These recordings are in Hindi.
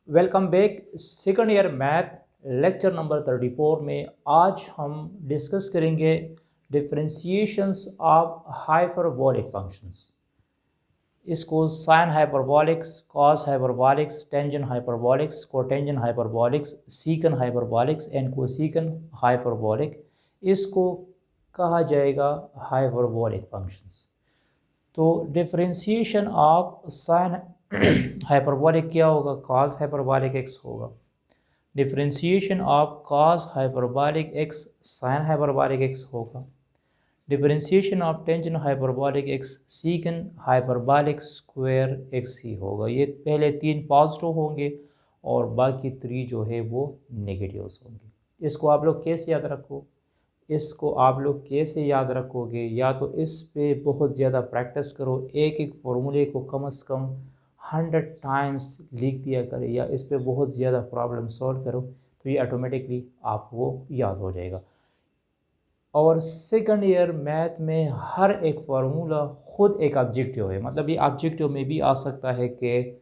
Welcome back second year math lecture number 34 में आज हम डिस्कस करेंगे डिफरेंशिएशंस ऑफ हाइपरबोलिक फंक्शंस। इसको sine hyperbolics, cos hyperbolics, tangent hyperbolics, cotangent hyperbolics, secant hyperbolics and cosecant hyperbolic, इसको कहा जाएगा हाइपरबोलिक फंक्शंस। तो डिफरेंशिएशन ऑफ साइन हाइपरबोलिक क्या होगा? कॉस हाइपरबोलिक एक्स होगा। Differentiation of cos hyperbolic x sine hyperbolic x होगा। Differentiation of tangent hyperbolic x secant hyperbolic square x ही होगा। ये पहले तीन पॉजिटिव होंगे और बाकी थ्री जो है वो नेगेटिव्स होंगे। इसको आप लोग कैसे याद रखो? इसको आप लोग कैसे याद रखोगे? या तो इस पे बहुत ज़्यादा प्रैक्टिस करो, एक एक फॉर्मूले को कम से कम 100 टाइम्स लिख दिया करें, या इस पे बहुत ज़्यादा प्रॉब्लम सॉल्व करो तो ये ऑटोमेटिकली आपको याद हो जाएगा। और सेकंड ईयर मैथ में हर एक फार्मूला खुद एक ऑब्जेक्टिव है, मतलब ये ऑब्जेक्टिव में भी आ सकता है कि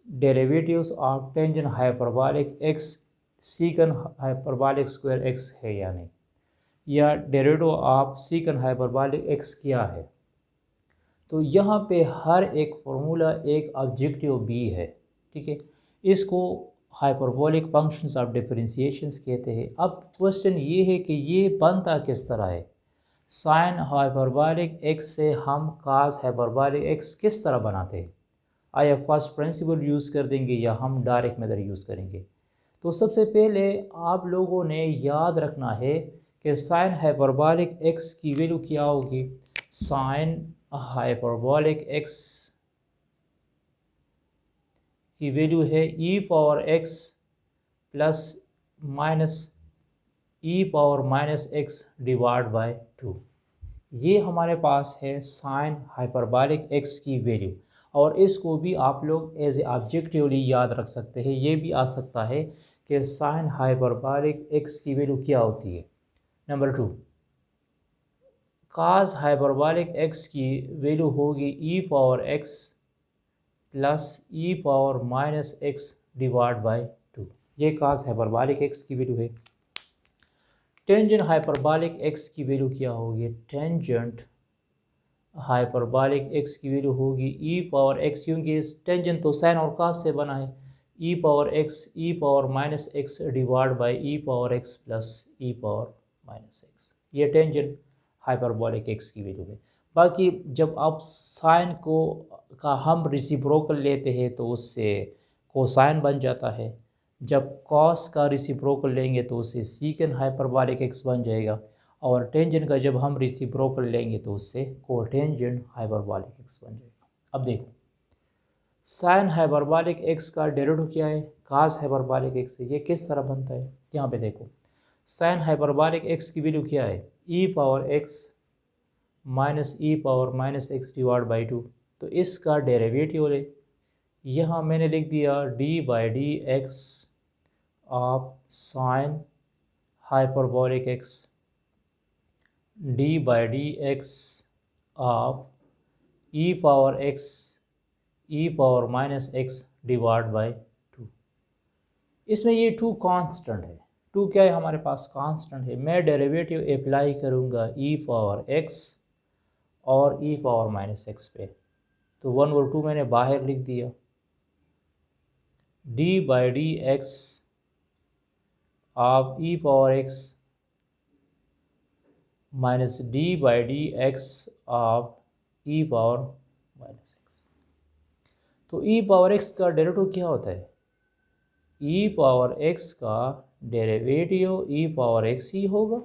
derivatives of tangent hyperbolic x secant hyperbolic square x है या नहीं, या derivative of secant hyperbolic x क्या है। तो यहाँ पे हर एक फार्मूला एक ऑब्जेक्टिव भी है, ठीक है। इसको हाइपरबोलिक फंक्शंस ऑफ डिफरेंशिएशंस कहते हैं। अब क्वेश्चन ये है कि ये बनता किस तरह है? साइन हाइपरबोलिक एक्स से हम कास हाइपरबोलिक एक्स किस तरह बनाते हैं? आया फर्स्ट प्रिंसिपल यूज़ कर देंगे या हम डायरेक्ट मेथड यूज़ करेंगे? तो सबसे पहले आप लोगों ने याद रखना है कि साइन हाइपरबोलिक एक्स की वैल्यू क्या होगी? साइन हाइपरबोलिक एक्स की वैल्यू है e power x plus minus e power minus x divide by 2। ये हमारे पास है साइन हाइपरबोलिक एक्स की वैल्यू, और इसको भी आप लोग एज ए ऑब्जेक्टिवली याद रख सकते हैं। ये भी आ सकता है कि साइन हाइपरबोलिक एक्स की वैल्यू क्या होती है। नंबर 2, काज हाइपरबोलिक एक्स की वैल्यू होगी e power x plus e power minus x divide by 2। ये काज हाइपरबोलिक एक्स की वैल्यू है। टेंजेंट हाइपरबोलिक एक्स की वैल्यू क्या होगी? टेंजेंट हाइपरबोलिक एक्स की वैल्यू होगी ई पावर एक्स, क्योंकि इस टेंजेंट तो साइन और कास से बना है। E power x e power minus x divide by e power x plus e power minus x. ये टेंजेंट हाइपरबोलिक एक्स की वैल्यू है। बाकी जब आप साइन को का हम रेसिप्रोकल लेते हैं तो उससे कोसाइन बन जाता है। जब कॉस का रेसिप्रोकल लेंगे तो उससे सीकन हाइपरबोलिक एक्स बन जाएगा, और टेंजेंट का जब हम रेसिप्रोकल लेंगे तो उससे कोटेंजेंट हाइपरबोलिक एक्स बन जाएगा। अब देखो, साइन हाइपरबोलिक एक्स का डेरिवेटिव क्या है? काज हाइपरबोलिक एक्स है। ये किस तरह बनता है? यहाँ पे देखो, साइन हाइपरबोलिक एक्स की वैल्यू क्या है? E power x minus e power minus x divide by 2। तो इसका डेरिवेटिव है, यहाँ मैंने लिख दिया d by d x of sine hyperbolic x d by d x of e power x e power minus x divide by 2। इसमें ये 2 कांस्टेंट है। 2 क्या है हमारे पास? कांस्टेंट है। मैं डेरिवेटिव अप्लाई करूँगा ई पावर एक्स और ई पावर माइनस एक्स पे, तो 1 और 2 मैंने बाहर लिख दिया। D by d x of e power x minus D by d x of e power minus x. तो ई पावर एक्स का डेरिवेटिव क्या होता है? ई पावर एक्स का डेरिवेटिव ई पावर एक्स ही होगा,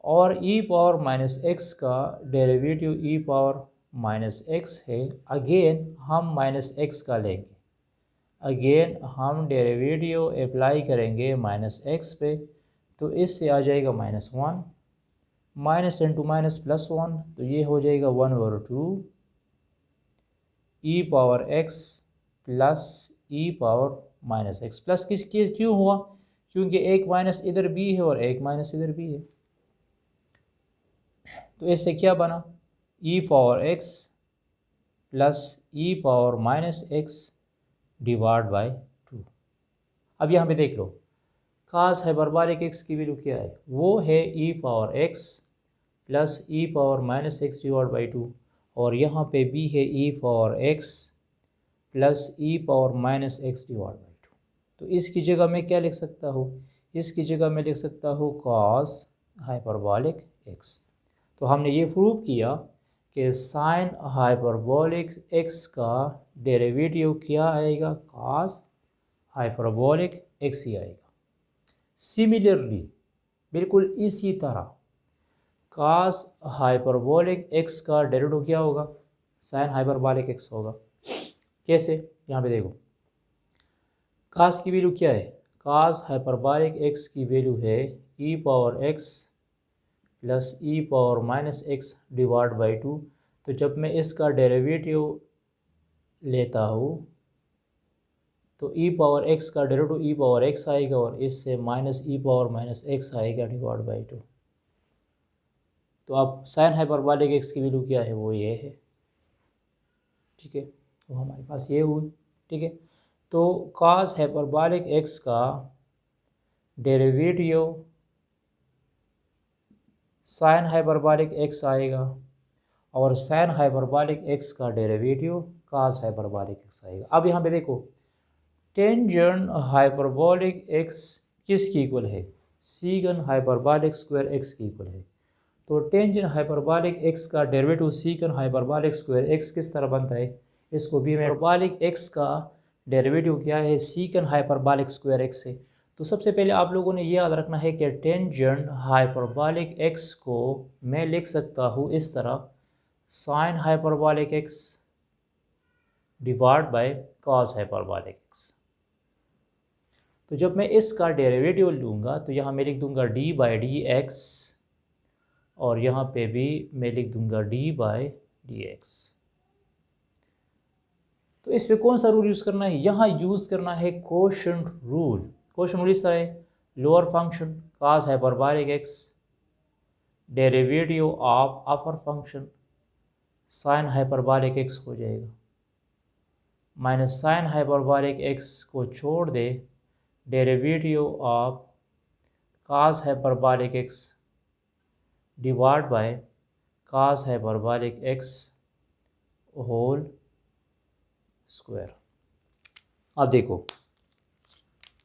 और ई पावर माइनस एक्स का derivative e power minus x है। अगेन हम माइनस एक्स का लेंगे, अगेन हम डेरिवेटिव अप्लाई करेंगे माइनस एक्स पे, तो इससे आ जाएगा -1, माइनस इंटू माइनस प्लस 1, तो ये हो जाएगा 1 ओवर 2 ई power x plus e power minus x. Plus किसके क्यों हुआ? क्योंकि एक माइनस इधर भी है और एक माइनस इधर भी है। तो इससे क्या बना? E power x plus e power minus x divide by अब यहाँ पे देख लो, कास हाइपरबॉलिक एक्स की वैल्यू क्या है, वो है e power x plus e power minus x divide by 2, और यहाँ पे भी है e power x plus e power minus x divide by 2। तो इसकी जगह मैं क्या लिख सकता हूँ, इसकी जगह मैं लिख सकता हूँ कॉस हाइपरबॉलिक एक्स। तो हमने ये प्रूव किया कि साइन हाइपरबॉलिक एक्स का डेरिवेटिव क्या आएगा, कॉस हाइपरबॉलिक एक्स ही आएगा। सिमिलरली बिल्कुल इसी तरह कॉस हाइपरबॉलिक एक्स का डेरिवेटिव क्या होगा, साइन हाइपरबॉलिक एक्स होगा। कैसे, यहाँ पे देखो, कॉस की वैल्यू क्या है, कॉस हाइपरबॉलिक एक्स की वैल्यू है e power x plus e power minus x divide by 2। तो जब मैं इसका डेरिवेटिव लेता हूँ तो ई पावर एक्स का डेरिवेटिव ई पावर एक्स आएगा और इससे minus e power minus x आएगा डिवाइड बाई 2। तो अब साइन हाइपरबॉलिक एक्स की वैल्यू क्या है, वो ये है, ठीक है, तो हमारे पास ये हुई, ठीक है। तो कॉस हाइपरबॉलिक एक्स का डेरिवेटिव साइन हाइपरबॉलिक एक्स आएगा और साइन हाइपरबॉलिक एक्स का डेरिवेटिव कॉस हाइपरबॉलिक एक्स आएगा। अब यहाँ पे देखो, टेंजेंट हाइपरबॉलिक एक्स किसकी इक्वल है, सीकन हाइपरबॉलिक स्क्वायर एक्स की इक्वल है। तो टेंजेंट हाइपरबॉलिक एक्स का डेरिवेटिव सीकन हाइपरबॉलिक स्क्वायर एक्स किस तरह बनता है, इसको भी हाइपरबॉलिक एक्स का डेरिवेटिव क्या है, सीकन हाइपरबॉलिक स्क्वायर एक्स है। तो सबसे पहले आप लोगों ने ये याद रखना है कि टेंजेंट हाइपरबॉलिक एक्स को मैं लिख सकता हूँ इस तरह, sign hyperbolic x divide by cos hyperbolic x. तो जब मैं इसका डेरिवेटिव लूँगा तो यहाँ मैं लिख दूँगा डी बाई डी एक्स और यहाँ पे भी मैं लिख दूँगा डी बाई डी एक्स। तो इस पर कौन सा रूल यूज़ करना है, यहाँ यूज़ करना है कोशेंट रूल। कोशेंट रूल इस तरह है, lower function cos hyperbolic x derivative of upper function sine hyperbolic x हो जाएगा, माइनस साइन हाइपरबॉलिक एक्स को छोड़ दे derivative of cos hyperbolic x divide by cos hyperbolic x whole square. अब देखो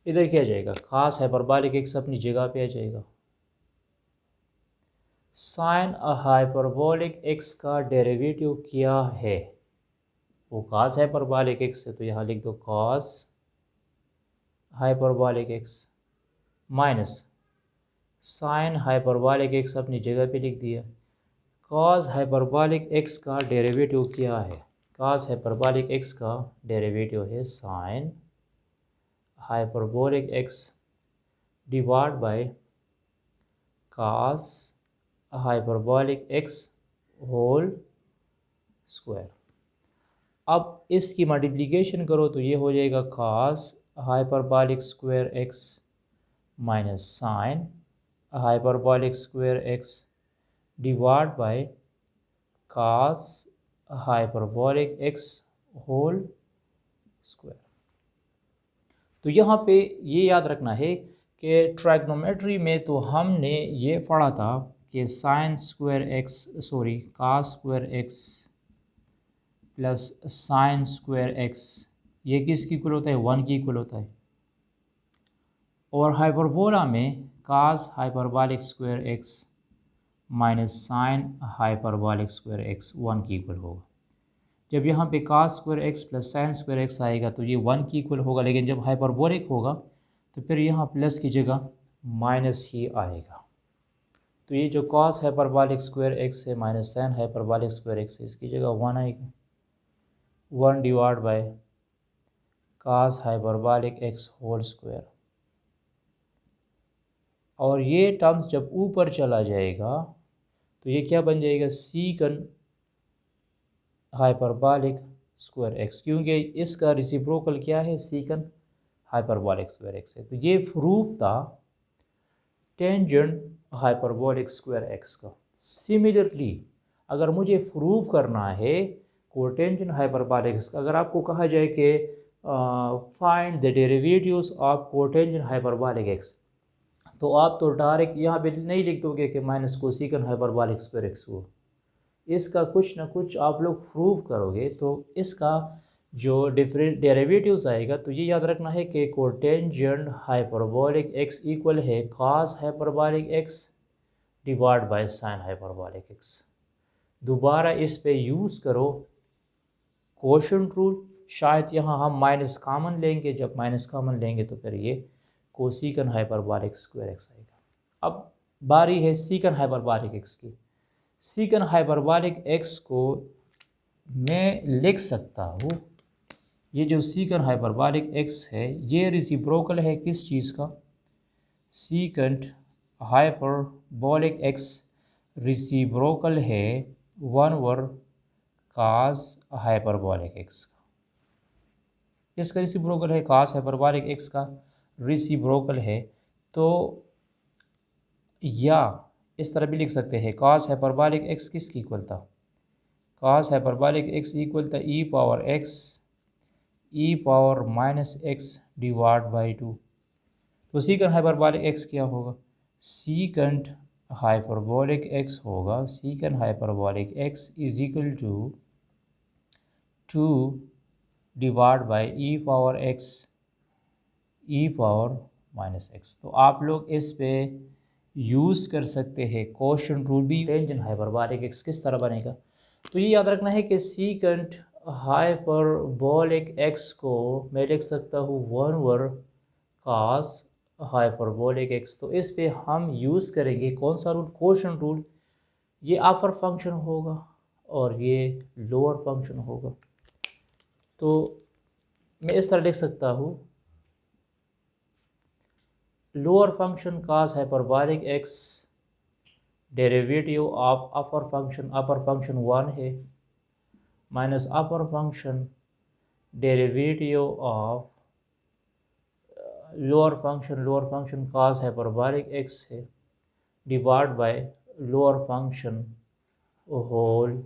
इधर क्या जाएगा, कॉस हाइपरबॉलिक एक्स अपनी जगह पे आ जाएगा, साइन हाइपरबॉलिक एक्स का डेरिवेटिव क्या है, वो कॉस हाइपरबॉलिक एक्स है, तो यहाँ लिख दो cos hyperbolic x minus sine hyperbolic x अपनी जगह पे लिख दिया, कॉस हाइपरबॉलिक एक्स का डेरिवेटिव क्या है, कॉस हाइपरबॉलिक एक्स का डेरिवेटिव है sine hyperbolic x divide by cos hyperbolic x whole square. अब इसकी मल्टीप्लिकेशन करो तो ये हो जाएगा cos hyperbolic square x minus sine hyperbolic square x divide by cos hyperbolic x whole square. तो यहाँ पे ये याद रखना है कि ट्राइग्नोमेट्री में तो हमने ये पढ़ा था कि sine square x cos square x plus sine square x ये किसकी इक्वल होता है, 1 की इक्वल होता है। और हाइपरबोला में cos hyperbolic square x minus sine hyperbolic square x 1 की इक्वल होगा। जब यहाँ पे cos square x plus sine square x आएगा तो ये 1 की इक्वल होगा, लेकिन जब हाइपरबोलिक होगा तो फिर यहाँ प्लस की जगह माइनस ही आएगा। तो ये जो कॉस हाइपरबॉलिक स्क्वायर एक्स है minus sine hyperbolic square x है, इसकी जगह 1 आएगा, 1 divide by cos hyperbolic x whole square. और ये टर्म्स जब ऊपर चला जाएगा तो ये क्या बन जाएगा, सीकन हाइपरबॉलिक स्क्वायर एक्स, क्योंकि इसका रेसिप्रोकल क्या है, सीकन हाइपरबॉलिक स्क्वायर एक्स है। तो ये प्रूफ था टेंजेंट हाइपरबॉलिक स्क्वायर एक्स का। सिमिलरली अगर मुझे प्रूफ करना है कोटेंजेंट हाइपरबॉलिक एक्स का, अगर आपको कहा जाए कि find the derivatives of cotangent hyperbolic x. तो आप तो डायरेक्ट यहाँ पे नहीं लिख दोगे कि minus cosecant hyperbolic square x हो, इसका कुछ ना कुछ आप लोग प्रूव करोगे। तो इसका जो डिफरेंट डेरिवेटिव्स आएगा तो ये याद रखना है कि कोटेंजेंट हाइपरबॉलिक एक्स इक्वल है cos hyperbolic x divide by sine hyperbolic x. दोबारा इस पे यूज़ करो कोशेंट रूल, शायद यहाँ हम माइनस कॉमन लेंगे, जब माइनस कॉमन लेंगे तो फिर ये कोसेकंड हाइपरबॉलिक स्क्वायर एक्स आएगा। अब बारी है सीकंड हाइपरबॉलिक एक्स की। सीकंड हाइपरबॉलिक एक्स को मैं लिख सकता हूँ, ये जो सीकंड हाइपरबॉलिक एक्स है ये रेसिप्रोकल है किस चीज़ का, सीकंड हाइपरबॉलिक एक्स रेसिप्रोकल है 1/, cos हाइपरबॉलिक एक्स का। इसका रेसिप्रोकल है cos हाइपरबॉलिक एक्स का रेसिप्रोकल है। तो या इस तरह भी लिख सकते हैं cos हाइपरबॉलिक एक्स किसकी इक्वल था, cos हाइपरबॉलिक एक्स इक्वल था e power x e power minus x divide by 2। तो सीकंड हाइपरबॉलिक एक्स क्या होगा, सीकंड हाइपरबॉलिक एक्स होगा, secant hyperbolic x is equal to 2 divide by e power x e power minus x. तो आप लोग इस पे यूज़ कर सकते हैं कोशेंट रूल भी। टेंजेंट हाइपरबॉलिक एक्स किस तरह बनेगा, तो ये याद रखना है कि सीकंड हाइपरबॉलिक एक्स को मैं लिख सकता हूँ 1/, cos हाइपरबॉलिक एक्स। तो इस पे हम यूज़ करेंगे कौन सा रूल, कोशेंट रूल। ये अपर फंक्शन होगा और ये लोअर फंक्शन होगा। तो मैं इस तरह लिख सकता हूँ lower function cos hyperbolic x derivative of upper function 1 है, minus upper function derivative of lower function cos hyperbolic x है divide by lower function whole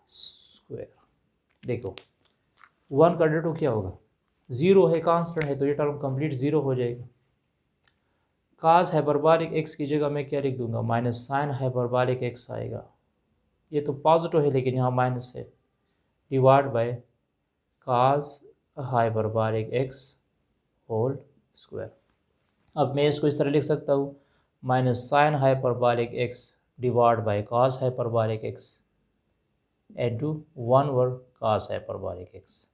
square. देखो 1 का डेरिवेटिव क्या होगा, 0 है, कांस्टेंट है, तो ये टर्म कंप्लीट 0 हो जाएगा। cos हाइपरबॉलिक एक्स की जगह मैं क्या लिख दूंगा, माइनस साइन हाइपरबॉलिक एक्स आएगा। ये तो पॉजिटिव है लेकिन यहाँ माइनस है, divide by cos hyperbolic x whole square. अब मैं इसको इस तरह लिख सकता हूँ, minus sine hyperbolic x divide by cos hyperbolic x into 1/, cos hyperbolic x.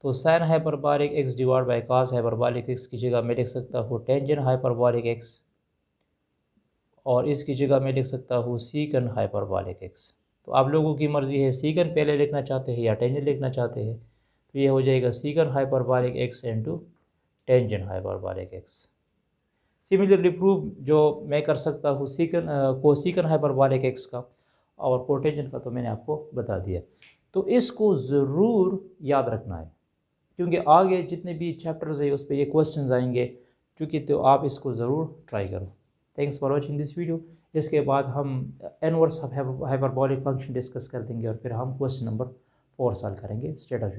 तो sine hyperbolic x divide by cos hyperbolic x की जगह मैं लिख सकता हूँ टेंजेंट हाइपरबॉलिक एक्स, और इसकी जगह मैं लिख सकता हूँ सीकंड हाइपरबॉलिक एक्स। तो आप लोगों की मर्ज़ी है, सीकंड पहले लिखना चाहते हैं या टेंजेंट लिखना चाहते हैं। तो ये हो जाएगा secant hyperbolic x into tangent hyperbolic x. Similarly prove जो मैं कर सकता हूँ कोसेकंड हाइपरबॉलिक एक्स का और कोटेंजेंट का तो मैंने आपको बता दिया। तो इसको ज़रूर याद रखना है क्योंकि आगे जितने भी चैप्टर्स है उस पर ये क्वेश्चंस आएंगे, क्योंकि तो आप इसको ज़रूर ट्राई करो। Thanks for watching this video. इसके बाद हम इनवर्स हाइपरबॉलिक फंक्शन डिस्कस कर देंगे और फिर हम क्वेश्चन नंबर 4 सॉल्व करेंगे। State of